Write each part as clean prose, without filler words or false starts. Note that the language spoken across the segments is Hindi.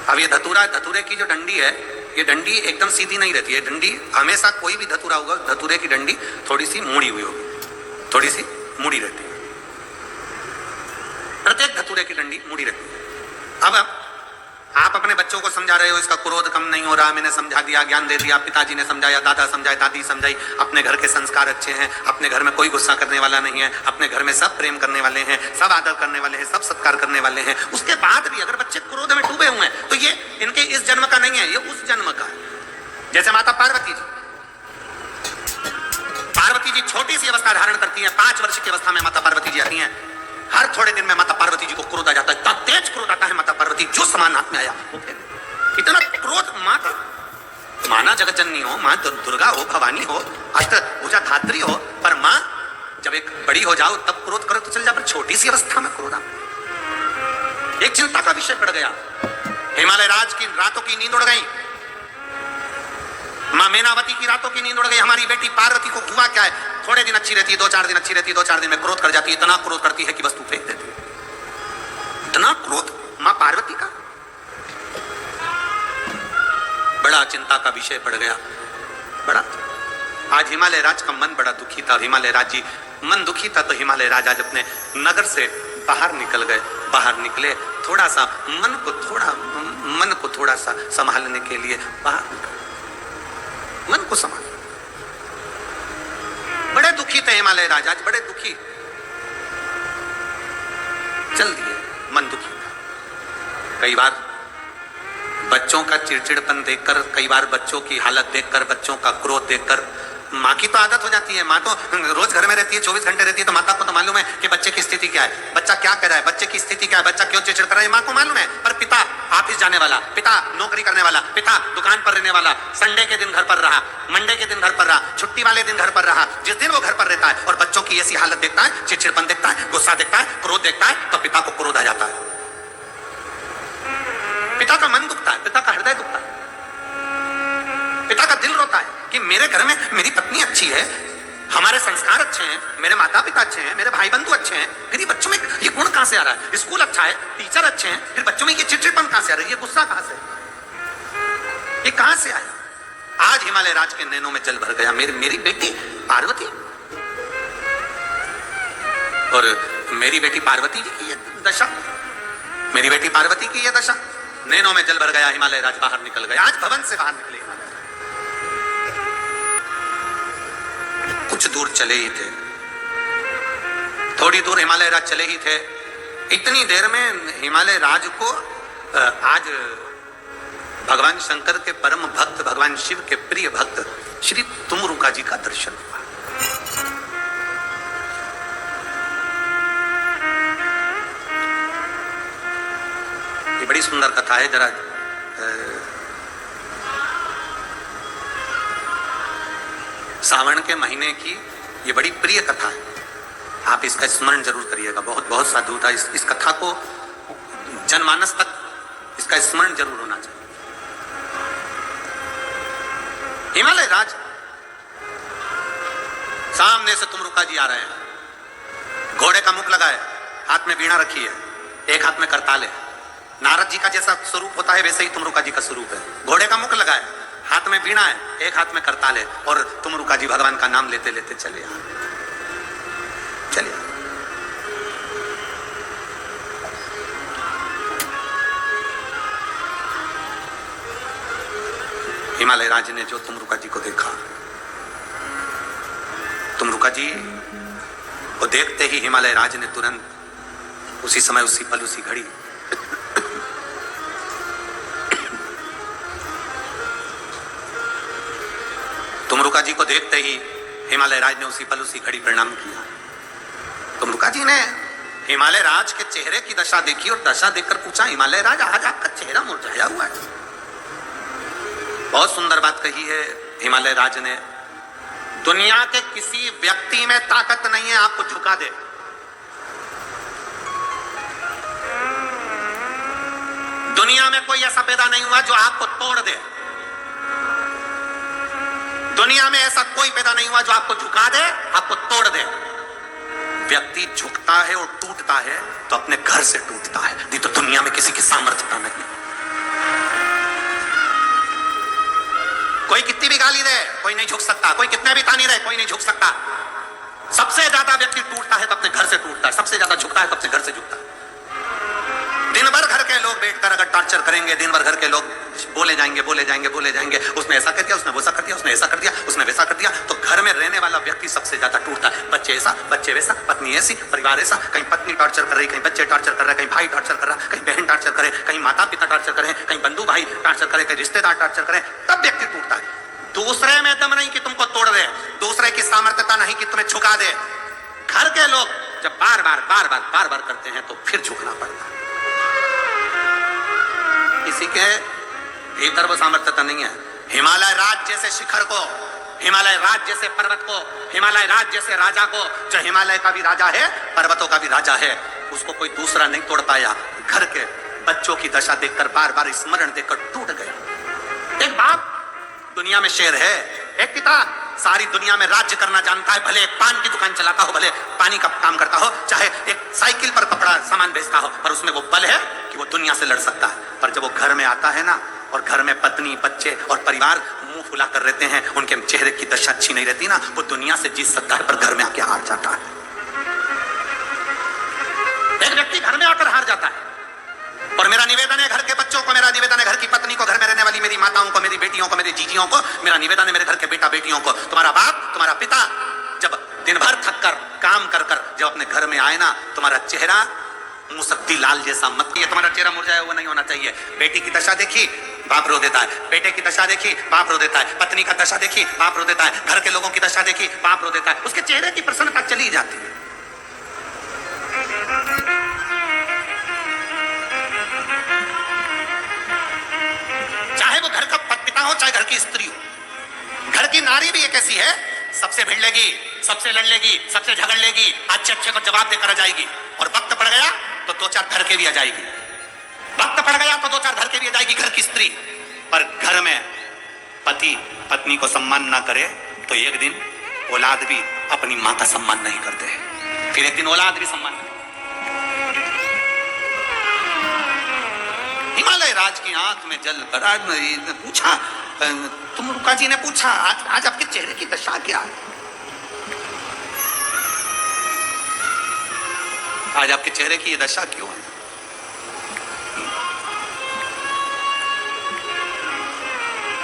अब ये धतूरा, धतूरे की जो डंडी है, ये डंडी एकदम सीधी नहीं रहती है। डंडी हमेशा, कोई भी धतूरा होगा, धतूरे की डंडी थोड़ी सी मुड़ी हुई होगी, थोड़ी सी मुड़ी रहती है। प्रत्येक धतूरे की डंडी मुड़ी रहती है। अब आप अपने बच्चों को समझा रहे हो, इसका क्रोध कम नहीं हो रहा, मैंने समझा दिया, ज्ञान दे दिया, पिताजी ने समझाया, दादा समझाए, दादी समझाई, अपने घर के संस्कार अच्छे हैं, अपने घर में कोई गुस्सा करने वाला नहीं है, अपने घर में सब प्रेम करने वाले हैं, सब आदर करने वाले हैं, सब सत्कार करने वाले हैं। उसके बाद भी अगर बच्चे क्रोध में डूबे हुए हैं तो ये इनके इस जन्म का नहीं है, ये उस जन्म का है। जैसे माता पार्वती जी छोटी सी अवस्था धारण करती है, 5 वर्ष की अवस्था में माता पार्वती जी आती हैं। हर थोड़े दिन में माता पार्वती जी को क्रोध आ जाता है, इतना तेज क्रोध आता है माता पार्वती, जो सामान हाथ में आया वो फेंक। इतना क्रोध। माना जगतजननी हो, मां दुर्गा हो, भवानी हो, अष्टभुजा धात्री हो, पर मां जब एक बड़ी हो जाओ तब क्रोध करो तो चल जा, पर छोटी सी अवस्था में क्रोध आ। एक चिंता का विषय पड़ गया। हिमालय राज की रातों की नींद उड़ गई, मां मैनावती की रातों की नींद उड़ गई। हमारी बेटी पार्वती को हुआ क्या है, थोड़े दिन अच्छी रहती है, 2-4 दिन अच्छी रहती है, 2-4 दिन में क्रोध कर जाती है। इतना क्रोध करती है कि वस्तु फेंक देती है। इतना क्रोध मां पार्वती का। बड़ा चिंता का विषय पड़ गया, बड़ा। आज हिमालय राज का मन बड़ा दुखी था। हिमालय राज जी मन दुखी था तो हिमालय राज आज अपने नगर से बाहर निकल गए। बाहर निकले, थोड़ा सा मन को थोड़ा सा संभालने के लिए बाहर निकले, मन को संभाल। बड़े दुखी थे हिमालय राज, आज बड़े दुखी चल दिए, मन दुखी था। कई बार बच्चों का चिड़चिड़पन देखकर, कई बार बच्चों की हालत देखकर, बच्चों का क्रोध देखकर, माँ की तो आदत हो जाती है, माँ तो रोज घर में रहती है, 24 घंटे रहती है, तो माता को तो मालूम है कि बच्चे की स्थिति क्या है, बच्चा क्या कर रहा है, बच्चे की स्थिति क्या है, बच्चा क्यों चिड़चिड़ कर रहा है, माँ को मालूम है। पर पिता ऑफिस जाने वाला, पिता नौकरी करने वाला, पिता दुकान पर रहने वाला, संडे के दिन घर पर रहा, मंडे के दिन घर पर रहा, छुट्टी वाले दिन घर पर रहा, जिस दिन वो घर पर रहता है और बच्चों की ऐसी हालत देखता है, चिड़चिड़पन देखता है, गुस्सा देखता है, क्रोध देखता है, तो पिता को क्रोध आ जाता है। पिता का मन दुखता है, पिता का हृदय दुखता है, पिता का दिल रोता है कि मेरे घर में मेरी पत्नी अच्छी है, हमारे संस्कार अच्छे हैं, मेरे माता पिता अच्छे हैं, मेरे भाई बंधु अच्छे हैं, फिर ये बच्चों में ये गुण कहां से आ रहा है, स्कूल अच्छा है, टीचर अच्छे हैं, फिर बच्चों में ये चिड़चिड़पन कहां से आ रहा है, ये गुस्सा कहां से, ये कहां से आया। आज हिमालय राज के नैनों में जल भर गया। मेरी बेटी पार्वती, और मेरी बेटी पार्वती जी की ये दशा, मेरी बेटी पार्वती की ये दशा। नैनों में जल भर गया। हिमालय राज बाहर निकल गया। आज भवन से बाहर निकले, कुछ दूर चले ही थे, थोड़ी दूर हिमालय राज चले ही थे। इतनी देर में हिमालय राज को आज भगवान शंकर के परम भक्त, भगवान शिव के प्रिय भक्त श्री तुमरुका जी का दर्शन हुआ। ये बड़ी सुंदर कथा है। जरा सावन के महीने की ये बड़ी प्रिय कथा है, आप इसका स्मरण जरूर करिएगा। बहुत बहुत साधु था। इस कथा को जनमानस तक इसका स्मरण जरूर होना चाहिए। हिमालय राज सामने से तुमरुका जी आ रहे हैं, घोड़े का मुख लगा है, हाथ में वीणा रखी है, एक हाथ में करताल है। नारद जी का जैसा स्वरूप होता है वैसे ही तुमरुका जी का स्वरूप है। घोड़े का मुख लगा है, हाथ में वीणा है, एक हाथ में करताल है, और तुमरुका जी भगवान का नाम लेते लेते चले आ। हिमालय राज ने जो तुमरुका जी को देखा, तुमरुका जी को देखते ही हिमालय राज ने तुरंत उसी समय, उसी पल, उसी घड़ी तुमरुका जी को देखते ही हिमालय राज ने उसी पल, उसी घड़ी प्रणाम किया। तुमरुका जी ने हिमालय राज के चेहरे की दशा देखी और दशा देखकर पूछा, हिमालय राज आज आपका चेहरा मुरझाया हुआ है। बहुत सुंदर बात कही है हिमालय राज ने। दुनिया के किसी व्यक्ति में ताकत नहीं है आपको झुका दे। दुनिया में कोई ऐसा पैदा नहीं हुआ जो आपको तोड़ दे। दुनिया में ऐसा कोई पैदा नहीं हुआ जो आपको झुका दे, आपको तोड़ दे। व्यक्ति झुकता है और टूटता है तो अपने घर से टूटता है, नहीं तो दुनिया में किसी की सामर्थ्यता नहीं। कोई कितनी भी गाली दे कोई नहीं झुक सकता, कोई कितने भी तानी रहे कोई नहीं झुक सकता। सबसे ज्यादा व्यक्ति टूटता है तो अपने घर से टूटता है, सबसे ज्यादा झुकता है तो अपने घर से झुकता है। दिन भर घर के लोग बैठकर अगर टॉर्चर करेंगे, दिन भर घर के लोग बोले जाएंगे बोले जाएंगे बोले जाएंगे, उसने ऐसा कर दिया, उसने वैसा कर दिया, उसने ऐसा कर दिया, उसने वैसा कर दिया, तो घर में रहने वाला व्यक्ति सबसे ज्यादा टूटता है। बच्चे ऐसा, बच्चे वैसा, पत्नी ऐसी, परिवार ऐसा, कहीं पत्नी टॉर्चर कर रही, कहीं बच्चे टॉर्चर कर रहे, कहीं भाई टॉर्चर कर रहा, कहीं बहन टॉर्चर करे, कहीं माता पिता टॉर्चर करे, कहीं बंधु भाई टॉर्चर करे, कहीं रिश्तेदार टॉर्चर करे, तब व्यक्ति टूटता है। दूसरे में दम नहीं कि तुमको तोड़ दे, दूसरे की सामर्थ्यता नहीं कि तुम्हें झुका दे। घर के लोग जब बार बार करते हैं तो फिर झुकना पड़ता है। किसी के भीतर वो सामर्थ्यता नहीं है। हिमालय राज जैसे शिखर को, हिमालय राज जैसे पर्वत को, हिमालय राज जैसे राजा को, जो हिमालय का भी राजा है पर्वतों का भी राजा है, उसको कोई दूसरा नहीं तोड़ पाया। घर के बच्चों की दशा देखकर बार बार स्मरण देखकर टूट गया। एक बाप दुनिया में शेर है, एक पिता सारी दुनिया में राज्य करना जानता है, भले एक पान की दुकान चलाता हो, भले पानी का काम करता हो, चाहे एक साइकिल पर कपड़ा सामान बेचता हो, पर उसमें वो बल है कि वो दुनिया से लड़ सकता है। पर जब वो घर में आता है ना, और घर में पत्नी बच्चे और परिवार मुंह फुला कर रहते हैं, उनके चेहरे की दशा अच्छी नहीं रहती ना, वो दुनिया से जीत सकता है पर घर में आके हार जाता है। एक व्यक्ति घर में आकर हार जाता है। और मेरा निवेदन है घर के बच्चों को, मेरा निवेदन है घर की पत्नी को, घर में रहने वाली मेरी माताओं को, मेरी बेटियों को, मेरी जीजियों को, मेरा निवेदन है मेरे घर के बेटा बेटियों को, तुम्हारा बाप तुम्हारा पिता जब दिन भर थक कर काम कर कर जब अपने घर में आए ना, तुम्हारा चेहरा मुसद्दी लाल जैसा मत, ये तुम्हारा चेहरा मुरझाया हुआ नहीं होना चाहिए। बेटी की दशा देखी बाप रो देता है, बेटे की दशा देखी बाप रो देता है, पत्नी का दशा देखी बाप रो देता है, घर के लोगों की दशा देखी बाप रो देता है, उसके चेहरे की प्रसन्नता चली जाती है। चाहे वो घर का पिता हो चाहे घर की स्त्री हो। घर की नारी भी एक ऐसी है, सबसे भिड़ लेगी, सबसे लड़ लेगी, सबसे झगड़ लेगी, अच्छे अच्छे को जवाब देकर आ जाएगी, और वक्त पड़ गया तो दो चार घर के भी आ जाएगी, वक्त पड़ गया तो दो चार घर के भी आ जाएगी घर की स्त्री। पर घर में पति पत्नी को सम्मान ना करे तो एक दिन औलाद भी अपनी मां का सम्मान नहीं करते, फिर एक दिन औलाद भी सम्मान नहीं। हिमालय राज की आंख में जल भरा। पूछा तुम रुका जी ने पूछा आज आपके चेहरे की दशा क्या है? आज आपके चेहरे की ये दशा क्यों है?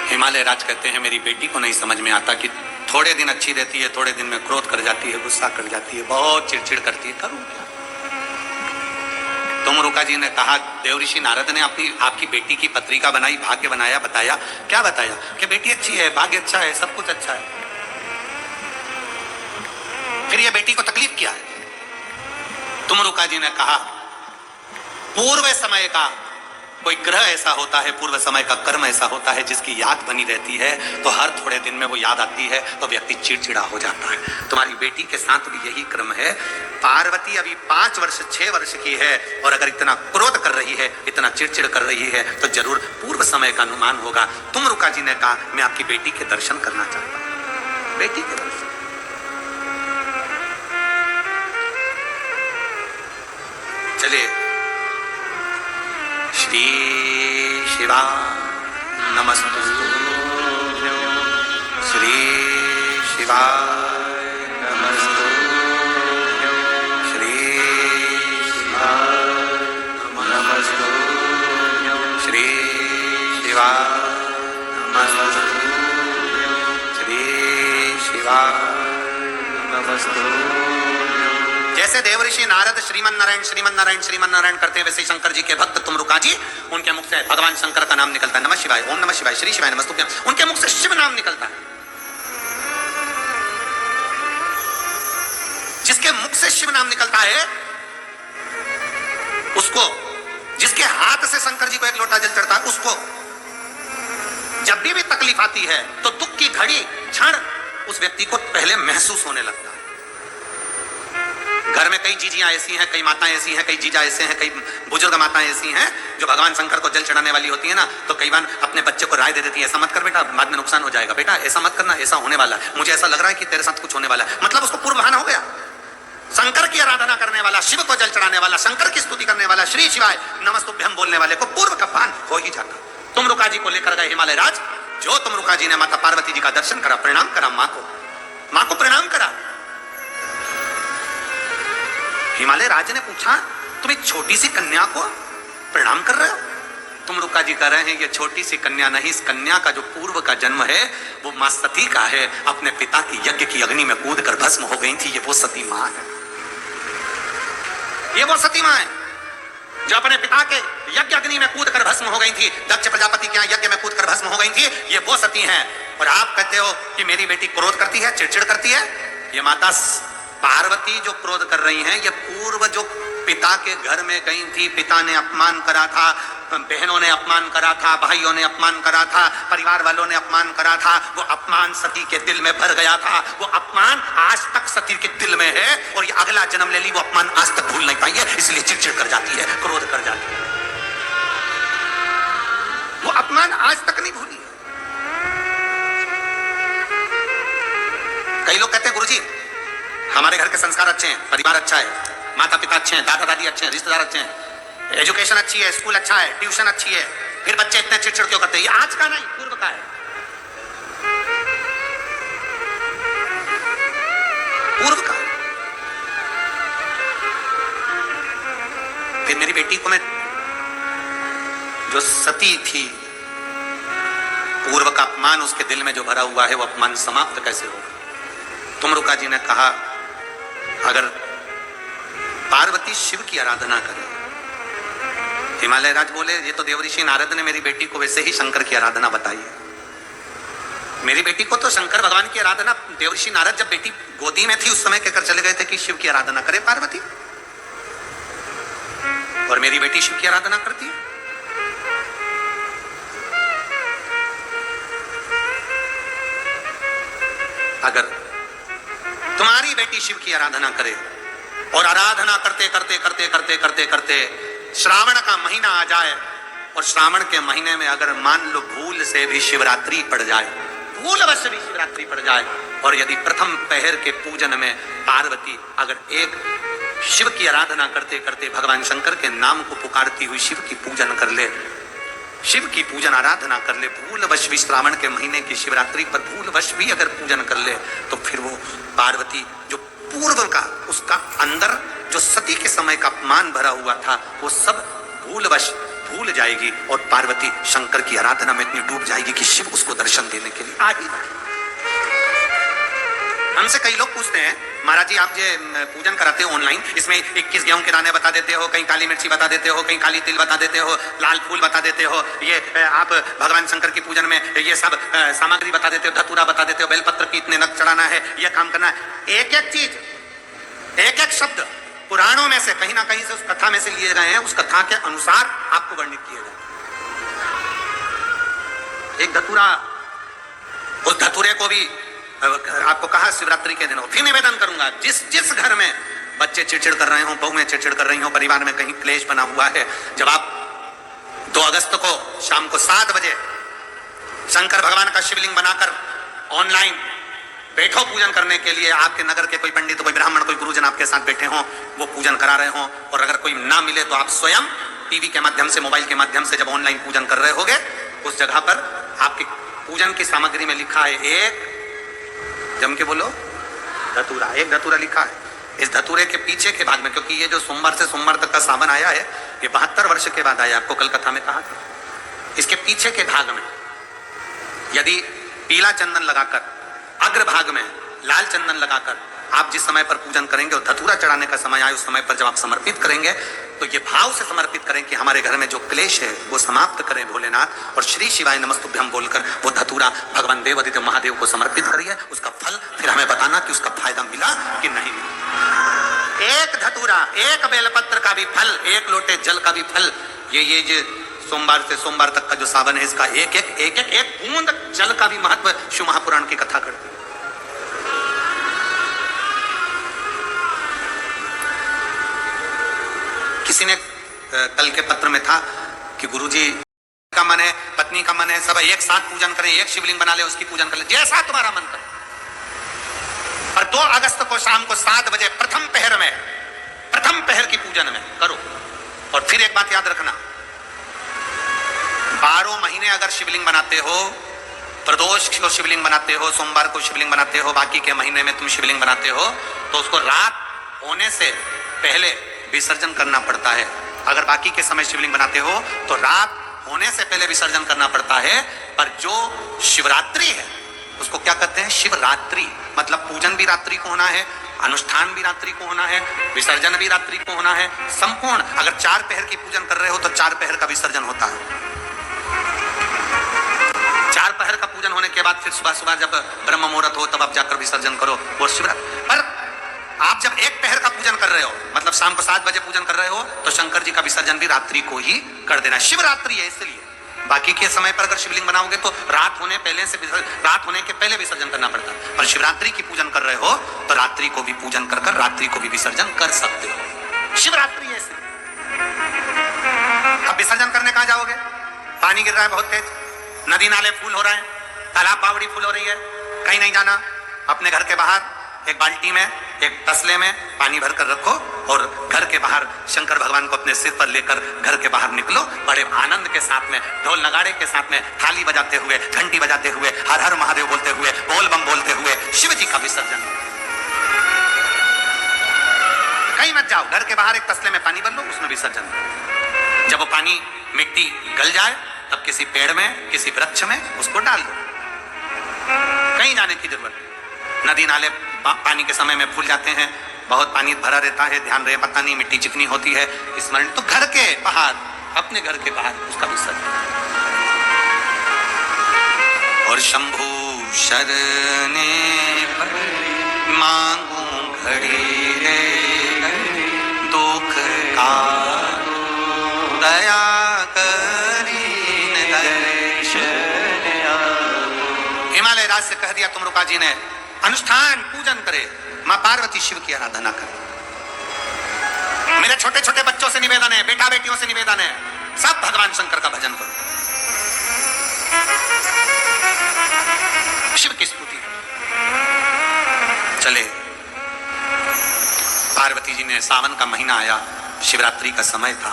हिमालय राज कहते हैं मेरी बेटी को नहीं समझ में आता कि थोड़े दिन अच्छी रहती है, थोड़े दिन में क्रोध कर जाती है, गुस्सा कर जाती है, बहुत चिड़चिड़ करती है, करूं क्या? तुम रुका जी ने कहा देवऋषि नारद ने आपकी बेटी की पत्रिका बनाई, भाग्य बनाया, बताया क्या बताया कि बेटी अच्छी है, भाग्य अच्छा है, सब कुछ अच्छा है। फिर ये बेटी को तकलीफ क्या है? तुम रुका जी ने कहा पूर्व समय का कोई ग्रह ऐसा होता है, पूर्व समय का कर्म ऐसा होता है जिसकी याद बनी रहती है, तो हर थोड़े दिन में वो याद आती है तो व्यक्ति चिड़चिड़ा हो जाता है। तुम्हारी बेटी के साथ भी यही क्रम है। पार्वती अभी 5 वर्ष 6 वर्ष की है और अगर इतना क्रोध कर रही है, इतना चिड़चिड़ कर रही है तो जरूर पूर्व समय का अनुमान होगा। तुम रुका जी ने कहा मैं आपकी बेटी के दर्शन करना चाहता हूं। बेटी के दर्शन चलिए। श्री शिवा नमस्तुभ्यं, श्री शिवा नमस्तुभ्यं, श्री शिवा नमस्तुभ्यं, श्री शिवा नमस्तुभ्यं, श्री शिवा नमस्तुभ्यं। जैसे देवऋषि नारद श्रीमन नारायण श्रीमन नारायण श्रीमन नारायण करते हैं, वैसे शंकर जी के भक्त तुम रुका जी, उनके मुख से भगवान शंकर का नाम निकलता है, नमः शिवाय, ओम नमः शिवाय, श्री शिवाय नमस्तुभ्यं, उनके मुख से शिव नाम निकलता है। जिसके मुख से शिव नाम निकलता है उसको, जिसके हाथ से शंकर जी को एक लोटा जल चढ़ता है उसको जब भी तकलीफ आती है तो दुख की घड़ी क्षण उस व्यक्ति को पहले महसूस होने लगता है। घर में कई जीजियां ऐसी हैं, कई माताएं ऐसी हैं, कई जीजा ऐसे हैं, कई बुजुर्ग माताएं ऐसी हैं जो भगवान शंकर को जल चढ़ाने वाली होती है ना, तो कई बार अपने बच्चे को राय दे देती है, ऐसा मत कर बेटा, बाद में नुकसान हो जाएगा, बेटा ऐसा मत करना, ऐसा होने वाला है, मुझे ऐसा लग रहा है कि तेरे साथ कुछ होने वाला है। मतलब उसको पूर्वाभान हो गया। शंकर की आराधना करने वाला, शिव को जल चढ़ाने वाला, शंकर की स्तुति करने वाला, श्री शिवाय नमस्तुभ्यं बोलने वाले को पूर्व का भान हो ही जाता। तुमरुका जी को लेकर गए हिमालय राज। जो तुमरुका जी ने माता पार्वती जी का दर्शन करा, प्रणाम करा मां को प्रणाम करा। हिमालय राज ने पूछा, तुम एक छोटी सी कन्या को प्रणाम कर रहे हो? तुमरुका जी कह रहे हैं, ये छोटी सी कन्या नहीं, इस कन्या का जो पूर्व का जन्म है वो मां सती का है। अपने पिता की यज्ञ की अग्नि में कूद कर भस्म हो गई थी। ये वो सती मां है, ये वो सती मां है जो अपने पिता के यज्ञ अग्नि में कूद कर भस्म हो गई थी। दक्ष प्रजापति के यज्ञ में कूद कर भस्म हो गई थी। ये वो सती हैं। और आप कहते हो कि मेरी बेटी क्रोध करती है, चिड़चिड़ करती है। ये माता पार्वती जो क्रोध कर रही हैं, ये पूर्व जो पिता के घर में गई थी, पिता ने अपमान करा था, बहनों ने अपमान करा था, भाइयों ने अपमान करा था, परिवार वालों ने अपमान करा था, वो अपमान सती के दिल में भर गया था। वो अपमान आज तक सती के दिल में है और ये अगला जन्म ले ली, वो अपमान आज तक भूल नहीं पाई है, इसलिए चिड़चिड़ कर जाती है, क्रोध कर जाती है। वो अपमान आज तक नहीं भूली। कई लोग कहते हैं, गुरुजी हमारे घर के संस्कार अच्छे हैं, परिवार अच्छा है, माता पिता अच्छे हैं, दादा दादी अच्छे हैं, रिश्तेदार अच्छे हैं, एजुकेशन अच्छी है, स्कूल अच्छा है, ट्यूशन अच्छी है, फिर बच्चे इतने चिड़चिड़ क्यों करते हैं? ये आज का नहीं, पूर्व का है। पूर्व का। फिर मेरी बेटी को मैं, जो सती थी, पूर्व का अपमान उसके दिल में जो भरा हुआ है, वो अपमान समाप्त कैसे होगा? तुमरुका जी ने कहा, अगर पार्वती शिव की आराधना करे। हिमालय राज बोले, ये तो देवऋषि नारद ने मेरी बेटी को वैसे ही शंकर की आराधना बताई है। मेरी बेटी को तो शंकर भगवान की आराधना देवऋषि नारद जब बेटी गोदी में थी उस समय कहकर चले गए थे कि शिव की आराधना करे पार्वती, और मेरी बेटी शिव की आराधना करती है। अगर तुम्हारी बेटी शिव की आराधना करे और आराधना करते करते करते करते करते करते श्रावण का महीना आ जाए, और श्रावण के महीने में अगर मान लो भूल से भी शिवरात्रि पड़ जाए, भूलवश भी शिवरात्रि पड़ जाए, और यदि प्रथम पहर के पूजन में पार्वती अगर एक शिव की आराधना करते करते भगवान शंकर के नाम को पुकारती हुई शिव की पूजन कर ले, शिव की पूजन आराधना कर ले, भूलवश भी श्रावण के महीने की शिवरात्रि पर भूलवश भी अगर पूजन कर ले, तो फिर वो पार्वती जो पूर्व का उसका अंदर जो सती के समय का अपमान भरा हुआ था, वो सब भूलवश भूल जाएगी और पार्वती शंकर की आराधना में इतनी डूब जाएगी कि शिव उसको दर्शन देने के लिए आ ही जाए। हमसे कई लोग पूछते हैं, महाराज जी आप ये पूजन कराते हो ऑनलाइन, इसमें 21 गेहूं के दाने बता देते हो, कहीं काली मिर्ची बता देते हो, कहीं काली तिल बता देते हो, लाल फूल बता देते हो, ये आप भगवान शंकर की पूजन में ये सब सामग्री बता देते हो, धतूरा बता देते हो, बेलपत्र की इतने नग चढ़ाना है, ये काम करना है। एक एक चीज, एक एक शब्द पुराणों में से कहीं ना कहीं से उस कथा में से लिए गए हैं, उस कथा के अनुसार आपको वर्णित किए गए। एक धतूरा, उस धतूरे को भी आपको कहा शिवरात्रि के दिनों। फिर निवेदन करूंगा, जिस घर में बच्चे चिड़चिड़ कर रहे हो, बहुएं चिड़चिड़ कर रही हो, परिवार में कहीं क्लेश बना हुआ है, जब आप 2 अगस्त को शाम को 7 बजे शंकर भगवान का शिवलिंग बनाकर ऑनलाइन बैठो पूजन करने के लिए, आपके नगर के कोई पंडित, कोई ब्राह्मण, कोई गुरुजन आपके साथ बैठे हों, वो पूजन करा रहे हों, और अगर कोई ना मिले तो आप स्वयं टीवी के माध्यम से, मोबाइल के माध्यम से जब ऑनलाइन पूजन कर रहे होगे, उस जगह पर आपकी पूजन की सामग्री में लिखा है, एक जम के बोलो धतूरा, एक धतूरा लिखा है। इस धतूरे के पीछे के भाग में, क्योंकि ये जो सोमवार से सोमवार तक का सावन आया है, ये 72 वर्ष के बाद आया, आपको कल कथा में कहा था। इसके पीछे के भाग में यदि पीला चंदन लगाकर, अग्रभाग में लाल चंदन लगाकर आप जिस समय पर पूजन करेंगे और धतूरा चढ़ाने का समय आए, उस समय पर जब आप समर्पित करेंगे तो ये भाव से समर्पित करें कि हमारे घर में जो क्लेश है वो समाप्त करें भोलेनाथ, और श्री शिवाय नमस्तुभ्यम बोलकर वो धतूरा भगवान देवादिदेव महादेव को समर्पित करिए। उसका फल फिर हमें बताना कि उसका फायदा मिला कि नहीं मिला। एक धतूरा, एक बेलपत्र का भी फल, एक लोटे जल का भी फल, ये जो सोमवार से सोमवार तक का जो सावन है, इसका एक एक एक एक एक बूंद जल का भी महत्व शिव महापुराण की कथा करती है। किसी ने कल के पत्र में था कि गुरुजी का मन है, पत्नी का मन है, सब एक साथ पूजन करें, एक शिवलिंग बना ले, उसकी पूजन कर ले, जैसा तुम्हारा मन करे। और 2 अगस्त को शाम को 7 बजे प्रथम पहर में, प्रथम पहर की पूजन में करो। और फिर एक बात याद रखना, 12 महीने अगर शिवलिंग बनाते हो, प्रदोष को शिवलिंग बनाते हो, सोमवार को शिवलिंग बनाते हो, बाकी के महीने में तुम शिवलिंग बनाते हो, तो उसको रात होने से पहले विसर्जन करना पड़ता है। अगर बाकी के समय शिवलिंग बनाते हो तो रात होने से पहले विसर्जन करना पड़ता है। पर जो शिवरात्रि है उसको क्या कहते हैं? शिवरात्रि। मतलब पूजन भी रात्रि को होना है, अनुष्ठान भी रात्रि को होना है, विसर्जन भी रात्रि को होना है, संपूर्ण। अगर 4 पहर की पूजन कर रहे हो तो 4 पहर का विसर्जन होता है। 4 पहर का पूजन होने के बाद फिर सुबह सुबह जब ब्रह्म मुहूर्त हो तब आप जाकर विसर्जन करो, वो शिवरात्रि। पर आप जब 1 पहर का पूजन कर रहे हो, मतलब शाम को 7 बजे पूजन कर रहे हो, तो शंकर जी का विसर्जन भी रात्रि को ही कर देना। शिवरात्रि है इसलिए। बाकी के समय पर अगर शिवलिंग बनाओगे तो रात होने के पहले विसर्जन करना पड़ता है। पर शिवरात्रि की पूजन कर रहे हो तो रात्रि को भी पूजन कर रात्रि को भी विसर्जन कर सकते हो। शिवरात्रि है इसलिए। अब विसर्जन करने कहां जाओगे? पानी गिर रहा है बहुत तेज, नदी नाले फूल हो रहे हैं, तालाब बावड़ी फूल हो रही है, कहीं नहीं जाना। अपने घर के बाहर एक बाल्टी में, एक तसले में पानी भरकर रखो और घर के बाहर शंकर भगवान को अपने सिर पर लेकर घर के बाहर निकलो। बड़े आनंद के साथ में, ढोल नगाड़े के साथ में, थाली बजाते हुए, घंटी बजाते हुए, हर हर महादेव बोलते हुए, बोल बम बोलते हुए शिव जी का विसर्जन। कहीं मत जाओ, घर के बाहर एक तसले में पानी भर लो, उसमें विसर्जन। जब वो पानी मिट्टी गल जाए तब किसी पेड़ में, किसी वृक्ष में उसको डाल दो। कहीं जाने की जरूरत नहीं। नदी नाले पानी के समय में फूल जाते हैं, बहुत पानी भरा रहता है, ध्यान रहे, पता नहीं मिट्टी चिकनी होती है, स्मरण। तो घर के बाहर, अपने घर के बाहर उसका विसर्जन। और शंभु शरणे मांगू घड़ी रे, दुख का दया करीन दर्शन। हिमालय राज से कह दिया तुमरुका जी ने, अनुष्ठान पूजन करे, मां पार्वती शिव की आराधना करे। मेरे छोटे छोटे बच्चों से निवेदन है, बेटा बेटियों से निवेदन है, सब भगवान शंकर का भजन करो। शिव की स्तुति चले। पार्वती जी ने, सावन का महीना आया, शिवरात्रि का समय था,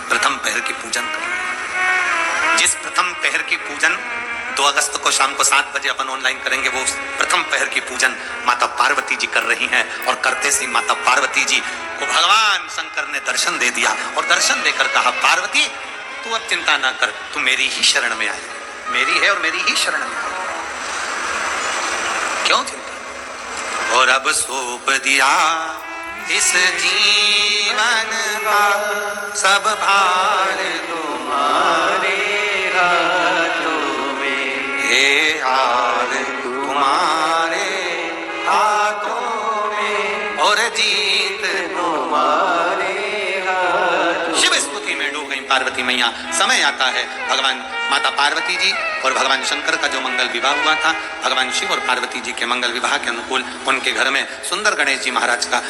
प्रथम पहर की पूजन करें। जिस प्रथम पहर की पूजन 2 अगस्त को शाम को 7 बजे अपन ऑनलाइन करेंगे, वो प्रथम पहर की पूजन माता पार्वती जी कर रही हैं। और करते से माता पार्वती जी को भगवान शंकर ने दर्शन दे दिया और दर्शन देकर कहा, पार्वती तू अब चिंता ना कर, तू मेरी ही शरण में आई, मेरी है और मेरी ही शरण में आई, क्यों चिंता। और अब सौंप दिया इस जीवन का सब भार तुम्हारे हाथों में, हे हार तुम्हारे हाथों में और जीत तुम्हारे हाथों। शिव स्तुति में डूब गई पार्वती मैया। समय आता है भगवान माता पार्वती जी और भगवान शंकर का जो मंगल विवाह हुआ था, भगवान शिव और पार्वती जी के मंगल विवाह के अनुकूल उनके घर में सुंदर गणेश जी महाराज का